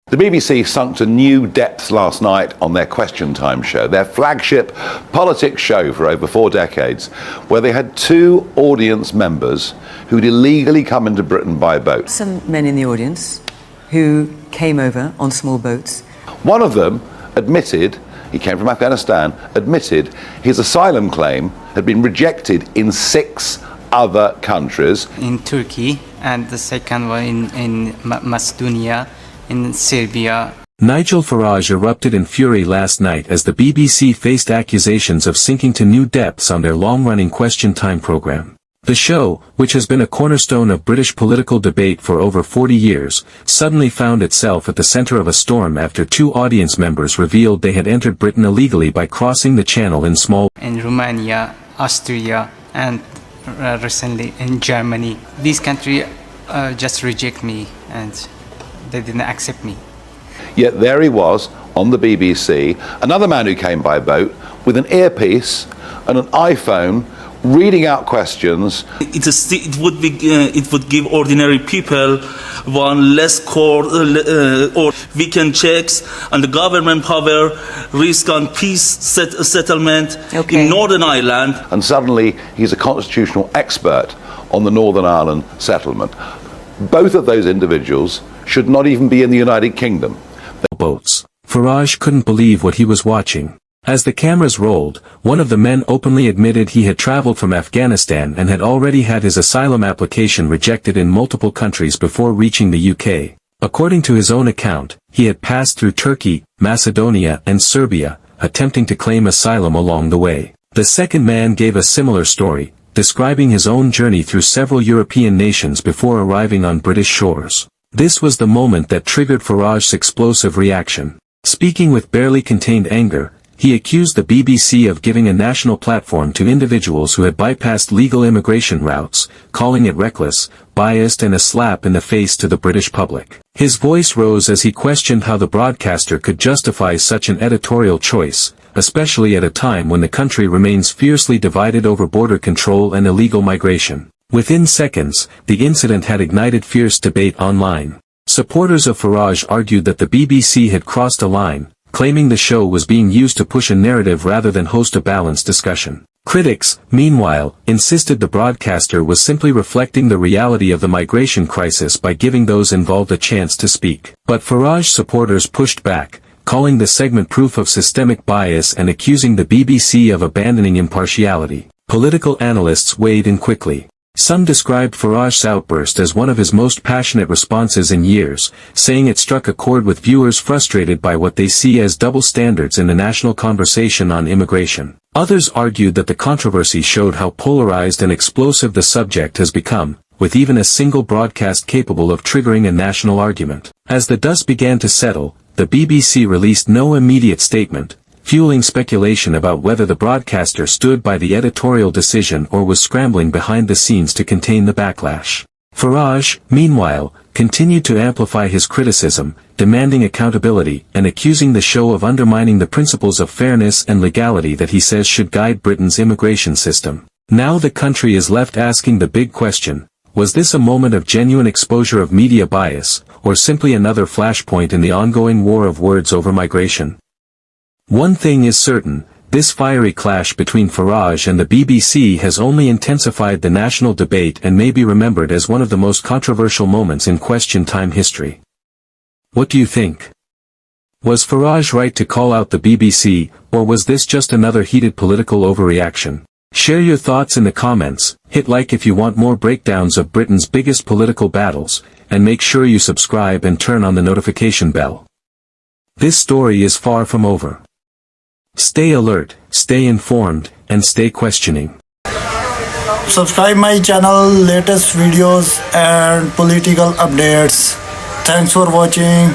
The BBC sunk to new depths last night on their Question Time show, their flagship politics show for over 4 decades, where they had 2 audience members who'd illegally come into Britain by boat. Some men in the audience who came over on small boats. One of them admitted, he came from Afghanistan, admitted his asylum claim had been rejected in 6 other countries. In Turkey, and the second one in Macedonia, in Serbia. Nigel Farage erupted in fury last night as the BBC faced accusations of sinking to new depths on their long-running Question Time programme. The show, which has been a cornerstone of British political debate for over 40 years, suddenly found itself at the centre of a storm after 2 audience members revealed they had entered Britain illegally by crossing the channel in small. In Romania, Austria, and recently in Germany. These countries just reject me and they didn't accept me. Yet there he was on the BBC, another man who came by boat with an earpiece and an iPhone, reading out questions. It would give ordinary people one less court or weekend checks and the government power, risk on peace settlement in Northern Ireland. And suddenly he's a constitutional expert on the Northern Ireland settlement. Both of those individuals should not even be in the United Kingdom. Boats. Farage couldn't believe what he was watching. As the cameras rolled, one of the men openly admitted he had traveled from Afghanistan and had already had his asylum application rejected in multiple countries before reaching the UK. According to his own account, he had passed through Turkey, Macedonia and Serbia, attempting to claim asylum along the way. The second man gave a similar story, describing his own journey through several European nations before arriving on British shores. This was the moment that triggered Farage's explosive reaction. Speaking with barely contained anger, he accused the BBC of giving a national platform to individuals who had bypassed legal immigration routes, calling it reckless, biased and a slap in the face to the British public. His voice rose as he questioned how the broadcaster could justify such an editorial choice, especially at a time when the country remains fiercely divided over border control and illegal migration. Within seconds, the incident had ignited fierce debate online. Supporters of Farage argued that the BBC had crossed a line, claiming the show was being used to push a narrative rather than host a balanced discussion. Critics, meanwhile, insisted the broadcaster was simply reflecting the reality of the migration crisis by giving those involved a chance to speak. But Farage supporters pushed back, calling the segment proof of systemic bias and accusing the BBC of abandoning impartiality. Political analysts weighed in quickly. Some described Farage's outburst as one of his most passionate responses in years, saying it struck a chord with viewers frustrated by what they see as double standards in the national conversation on immigration. Others argued that the controversy showed how polarized and explosive the subject has become, with even a single broadcast capable of triggering a national argument. As the dust began to settle, the BBC released no immediate statement, fueling speculation about whether the broadcaster stood by the editorial decision or was scrambling behind the scenes to contain the backlash. Farage, meanwhile, continued to amplify his criticism, demanding accountability and accusing the show of undermining the principles of fairness and legality that he says should guide Britain's immigration system. Now the country is left asking the big question: was this a moment of genuine exposure of media bias, or simply another flashpoint in the ongoing war of words over migration? One thing is certain, this fiery clash between Farage and the BBC has only intensified the national debate and may be remembered as one of the most controversial moments in Question Time history. What do you think? Was Farage right to call out the BBC, or was this just another heated political overreaction? Share your thoughts in the comments, hit like if you want more breakdowns of Britain's biggest political battles, and make sure you subscribe and turn on the notification bell. This story is far from over. Stay alert, stay informed, and stay questioning. Subscribe my channel, latest videos and political updates. Thanks for watching.